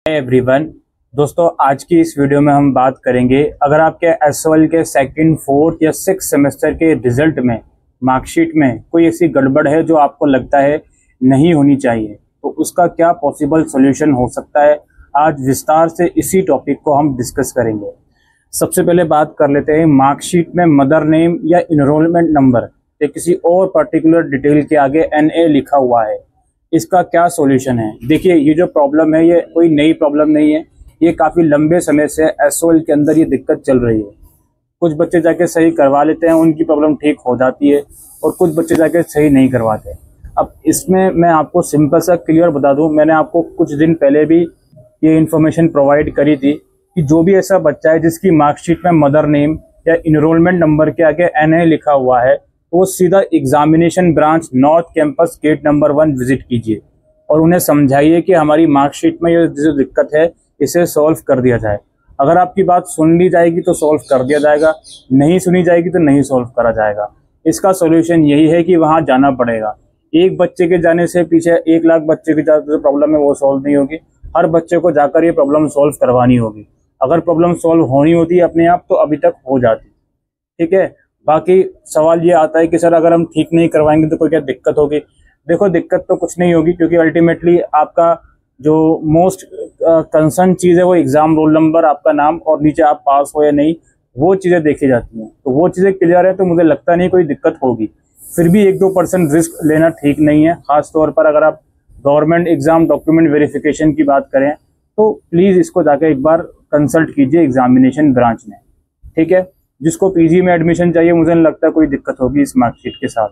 Everyone, दोस्तों आज की इस वीडियो में हम बात करेंगे अगर आपके एसओएल के सेकंड, फोर्थ या सिक्स सेमेस्टर के रिजल्ट में, मार्कशीट में कोई ऐसी गड़बड़ है जो आपको लगता है नहीं होनी चाहिए, तो उसका क्या पॉसिबल सॉल्यूशन हो सकता है। आज विस्तार से इसी टॉपिक को हम डिस्कस करेंगे। सबसे पहले बात कर लेते हैं मार्कशीट में मदर नेम या इनरोलमेंट नंबर या किसी और पर्टिकुलर डिटेल के आगे NA लिखा हुआ है, इसका क्या सॉल्यूशन है। देखिए, ये जो प्रॉब्लम है ये कोई नई प्रॉब्लम नहीं है, ये काफ़ी लंबे समय से एसओएल के अंदर ये दिक्कत चल रही है। कुछ बच्चे जाके सही करवा लेते हैं, उनकी प्रॉब्लम ठीक हो जाती है, और कुछ बच्चे जाके सही नहीं करवाते। अब इसमें मैं आपको सिंपल सा क्लियर बता दूं, मैंने आपको कुछ दिन पहले भी ये इन्फॉर्मेशन प्रोवाइड करी थी कि जो भी ऐसा बच्चा है जिसकी मार्कशीट में मदर नेम या इनरोलमेंट नंबर के आगे NA लिखा हुआ है, वो सीधा examination branch north campus gate number 1 visit कीजिए और उन्हें समझाइए कि हमारी मार्कशीट में ये जो दिक्कत है इसे सॉल्व कर दिया जाए। अगर आपकी बात सुन ली जाएगी तो सॉल्व कर दिया जाएगा, नहीं सुनी जाएगी तो नहीं सॉल्व करा जाएगा। इसका सॉल्यूशन यही है कि वहाँ जाना पड़ेगा। एक बच्चे के जाने से पीछे 1 लाख बच्चे की जो प्रॉब्लम है वो सॉल्व नहीं होगी। हर बच्चे को जाकर ये प्रॉब्लम सॉल्व करवानी होगी। अगर प्रॉब्लम सॉल्व होनी होती अपने आप तो अभी तक हो जाती। ठीक है, बाकी सवाल ये आता है कि सर अगर हम ठीक नहीं करवाएंगे तो कोई क्या दिक्कत होगी। देखो, दिक्कत तो कुछ नहीं होगी, क्योंकि अल्टीमेटली आपका जो मोस्ट कंसर्न चीज़ है वो एग्जाम रोल नंबर, आपका नाम और नीचे आप पास हो या नहीं, वो चीज़ें देखी जाती हैं। तो वो चीज़ें क्लियर है तो मुझे लगता नहीं कोई दिक्कत होगी। फिर भी 1-2% रिस्क लेना ठीक नहीं है, खासतौर पर अगर आप गवर्नमेंट एग्जाम डॉक्यूमेंट वेरिफिकेशन की बात करें तो प्लीज़ इसको जाकर एक बार कंसल्ट कीजिए एग्जामिनेशन ब्रांच में। ठीक है, जिसको PG में एडमिशन चाहिए मुझे नहीं लगता कोई दिक्कत होगी इस मार्कशीट के साथ।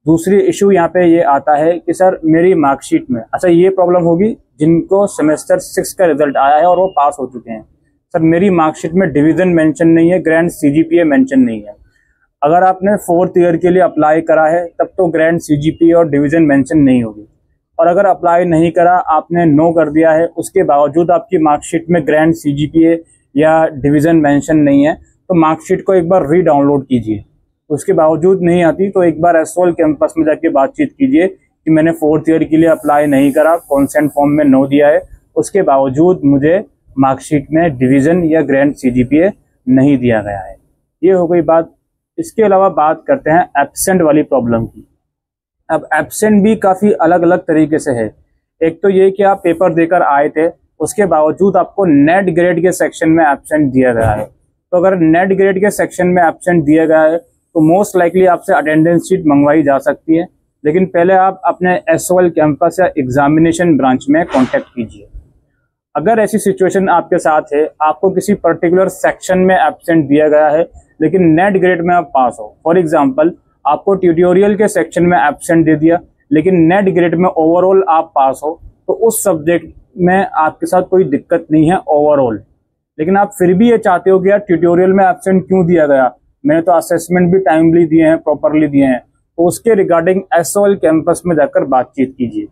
दूसरी इशू यहाँ पे ये आता है कि सर मेरी मार्कशीट में, अच्छा ये प्रॉब्लम होगी जिनको सेमेस्टर 6 का रिजल्ट आया है और वो पास हो चुके हैं। सर मेरी मार्कशीट में डिवीजन मेंशन नहीं है, ग्रैंड CGPA मेंशन नहीं है। अगर आपने 4th ईयर के लिए अप्लाई करा है तब तो ग्रैंड CGPA और डिवीजन मेंशन नहीं होगी, और अगर अप्लाई नहीं करा, आपने नो कर दिया है, उसके बावजूद आपकी मार्कशीट में ग्रैंड CGPA या डिवीजन मेंशन नहीं है, तो मार्कशीट को एक बार री-डाउनलोड कीजिए। उसके बावजूद नहीं आती तो एक बार एसओएल कैंपस में जाके बातचीत कीजिए कि मैंने 4th ईयर के लिए अप्लाई नहीं करा, कॉन्सेंट फॉर्म में नो दिया है, उसके बावजूद मुझे मार्कशीट में डिवीजन या ग्रैंड CGPA नहीं दिया गया है। ये हो गई बात। इसके अलावा बात करते हैं एब्सेंट वाली प्रॉब्लम की। अब एब्सेंट भी काफ़ी अलग अलग तरीके से है। एक तो ये कि आप पेपर देकर आए थे, उसके बावजूद आपको नेट ग्रेड के सेक्शन में एब्सेंट दिया गया है। तो अगर नेट ग्रेड के सेक्शन में एब्सेंट दिया गया है तो मोस्ट लाइकली आपसे अटेंडेंस शीट मंगवाई जा सकती है, लेकिन पहले आप अपने एसओएल कैंपस या एग्जामिनेशन ब्रांच में कांटेक्ट कीजिए। अगर ऐसी सिचुएशन आपके साथ है, आपको किसी पर्टिकुलर सेक्शन में एब्सेंट दिया गया है लेकिन नेट ग्रेड में आप पास हो, फॉर एग्जाम्पल आपको ट्यूटोरियल के सेक्शन में एब्सेंट दे दिया लेकिन नेट ग्रेड में ओवरऑल आप पास हो, तो उस सब्जेक्ट में आपके साथ कोई दिक्कत नहीं है ओवरऑल। लेकिन आप फिर भी ये चाहते हो कि यार ट्यूटोरियल में एब्सेंट क्यों दिया गया, मैंने तो असेसमेंट भी टाइमली दिए हैं, प्रॉपरली दिए हैं, तो उसके रिगार्डिंग एसओएल कैंपस में जाकर बातचीत कीजिए।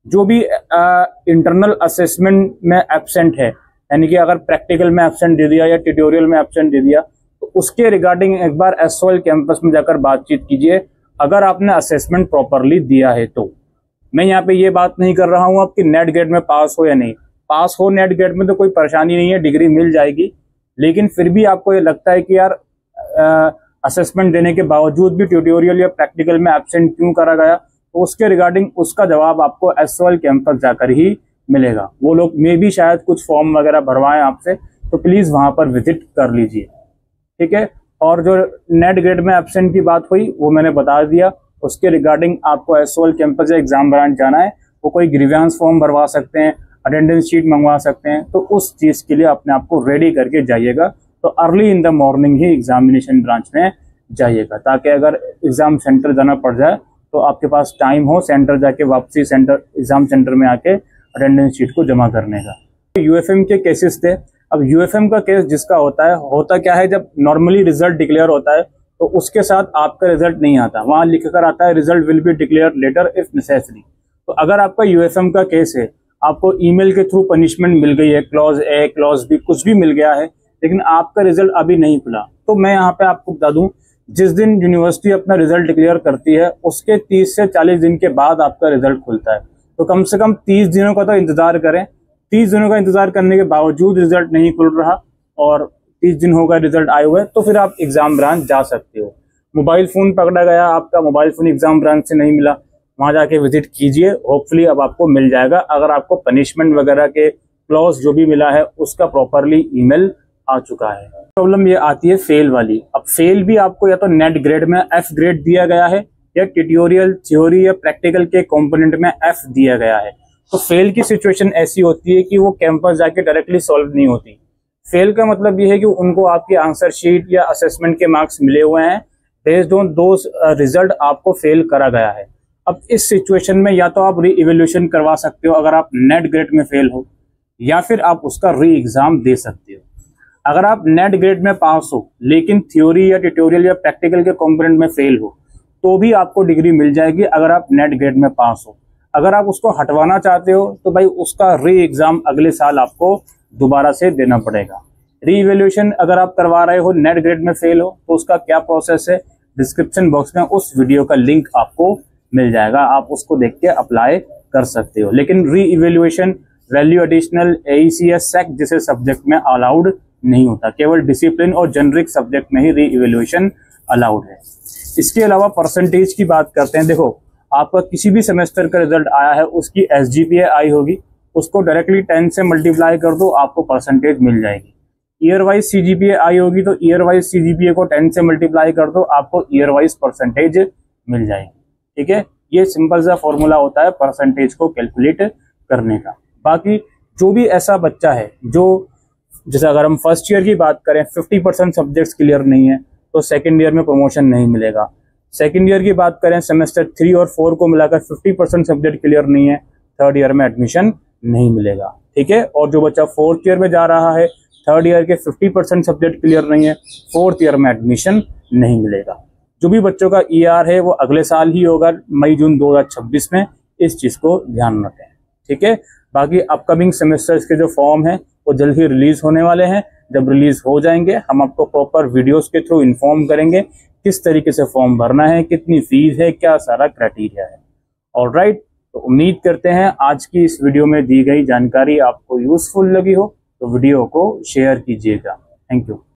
जो भी इंटरनल असेसमेंट में एब्सेंट है, यानी कि अगर प्रैक्टिकल में एब्सेंट दे दिया या ट्यूटोरियल में एब्सेंट दे दिया, तो उसके रिगार्डिंग एक बार एसओएल कैंपस में जाकर बातचीत कीजिए, अगर आपने असेसमेंट प्रॉपरली दिया है तो। मैं यहाँ पे ये बात नहीं कर रहा हूँ आपकी नेट ग्रेड में पास हो या नहीं, पास हो नेट ग्रेड में तो कोई परेशानी नहीं है, डिग्री मिल जाएगी। लेकिन फिर भी आपको ये लगता है कि यार असेसमेंट देने के बावजूद भी ट्यूटोरियल या प्रैक्टिकल में एब्सेंट क्यों करा गया, तो उसके रिगार्डिंग उसका जवाब आपको एसओएल कैंपस जाकर ही मिलेगा। वो लोग मे भी शायद कुछ फॉर्म वगैरह भरवाएं आपसे, तो प्लीज़ वहाँ पर विजिट कर लीजिए। ठीक है, और जो नेट ग्रेड में एब्सेंट की बात हुई वो मैंने बता दिया, उसके रिगार्डिंग आपको एसओएल कैंपस या एग्जाम ब्रांच जाना है, वो कोई ग्रीवेंस फॉर्म भरवा सकते हैं, अटेंडेंस शीट मंगवा सकते हैं, तो उस चीज़ के लिए अपने आप को रेडी करके जाइएगा। तो early in the morning he examination branch में जाइएगा, ताकि अगर एग्ज़ाम सेंटर जाना पड़ जाए तो आपके पास टाइम हो सेंटर जाके वापसी सेंटर एग्ज़ाम सेंटर में आके अटेंडेंस शीट को जमा करने का। UFM के केसेस थे। अब UFM का केस जिसका होता क्या है, जब नॉर्मली रिजल्ट डिक्लेयर होता है तो उसके साथ आपका रिजल्ट नहीं आता, वहाँ लिख कर आता है result will be declare later if necessary. तो अगर आपका UFM का केस है, आपको ईमेल के थ्रू पनिशमेंट मिल गई है, क्लॉज A क्लॉज B कुछ भी मिल गया है, लेकिन आपका रिजल्ट अभी नहीं खुला, तो मैं यहाँ पे आपको बता दूं, जिस दिन यूनिवर्सिटी अपना रिजल्ट डिक्लेयर करती है उसके 30 से 40 दिन के बाद आपका रिजल्ट खुलता है। तो कम से कम 30 दिनों का तो इंतजार करें, 30 दिनों का इंतजार करने के बावजूद रिजल्ट नहीं खुल रहा और 30 दिन होगा रिजल्ट आए हुए, तो फिर आप एग्जाम ब्रांच जा सकते हो। मोबाइल फोन पकड़ा गया आपका, मोबाइल फोन एग्जाम ब्रांच से नहीं मिला, वहां जाके विजिट कीजिए, होपफुली अब आपको मिल जाएगा। अगर आपको पनिशमेंट वगैरह के क्लॉज जो भी मिला है उसका प्रॉपरली ईमेल आ चुका है। प्रॉब्लम ये आती है फेल वाली। अब फेल भी आपको या तो नेट ग्रेड में F ग्रेड दिया गया है या ट्यूटोरियल, थ्योरी या प्रैक्टिकल के कंपोनेंट में F दिया गया है। तो फेल की सिचुएशन ऐसी होती है कि वो कैंपस जाके डायरेक्टली सॉल्व नहीं होती। फेल का मतलब ये है कि उनको आपकी आंसर शीट या असेसमेंट के मार्क्स मिले हुए हैं, बेस्ड ऑन दोस रिजल्ट आपको फेल करा गया है। अब इस सिचुएशन में या तो आप री इवेल्यूशन करवा सकते हो अगर आप नेट ग्रेड में फेल हो, या फिर आप उसका री एग्जाम दे सकते हो। अगर आप नेट ग्रेड में पास हो लेकिन थ्योरी या ट्यूटोरियल या प्रैक्टिकल के कंपोनेंट में फेल हो, तो भी आपको डिग्री मिल जाएगी अगर आप नेट ग्रेड में पास हो। अगर आप उसको हटवाना चाहते हो तो भाई उसका री एग्जाम अगले साल आपको दोबारा से देना पड़ेगा। री इवेल्यूशन अगर आप करवा रहे हो नेट ग्रेड में फेल हो तो उसका क्या प्रोसेस है, डिस्क्रिप्शन बॉक्स में उस वीडियो का लिंक आपको मिल जाएगा, आप उसको देख के अप्लाई कर सकते हो। लेकिन री इवेल्यूएशन वैल्यू एडिशनल, AEC या SEC जैसे सब्जेक्ट में अलाउड नहीं होता, केवल डिसिप्लिन और जेनरिक सब्जेक्ट में ही री इवेल्यूएशन अलाउड है। इसके अलावा परसेंटेज की बात करते हैं। देखो, आपका किसी भी सेमेस्टर का रिजल्ट आया है, उसकी SGPA आई होगी, उसको डायरेक्टली 10 से मल्टीप्लाई कर दो, आपको परसेंटेज मिल जाएगी। ईयर वाइज CGPA आई होगी तो ईयर वाइज CGPA को 10 से मल्टीप्लाई कर दो, आपको ईयर वाइज परसेंटेज मिल जाएगी। ठीक है, ये सिंपल सा फॉर्मूला होता है परसेंटेज को कैलकुलेट करने का। बाकी जो भी ऐसा बच्चा है जो, जैसे अगर हम फर्स्ट ईयर की बात करें 50% सब्जेक्ट्स क्लियर नहीं है तो सेकंड ईयर में प्रमोशन नहीं मिलेगा। सेकंड ईयर की बात करें सेमेस्टर 3 और 4 को मिलाकर 50% सब्जेक्ट क्लियर नहीं है, थर्ड ईयर में एडमिशन नहीं मिलेगा। ठीक है, और जो बच्चा फोर्थ ईयर में जा रहा है, थर्ड ईयर के 50% सब्जेक्ट क्लियर नहीं है, फोर्थ ईयर में एडमिशन नहीं मिलेगा। जो भी बच्चों का ER है वो अगले साल ही होगा, मई-जून 2026 में, इस चीज को ध्यान रखें। ठीक है, बाकी अपकमिंग सेमेस्टर्स के जो फॉर्म है वो जल्द ही रिलीज होने वाले हैं। जब रिलीज हो जाएंगे हम आपको प्रॉपर वीडियोस के थ्रू इन्फॉर्म करेंगे किस तरीके से फॉर्म भरना है, कितनी फीस है, क्या सारा क्राइटेरिया है। ऑलराइट, तो उम्मीद करते हैं आज की इस वीडियो में दी गई जानकारी आपको यूजफुल लगी हो, तो वीडियो को शेयर कीजिएगा। Thank you.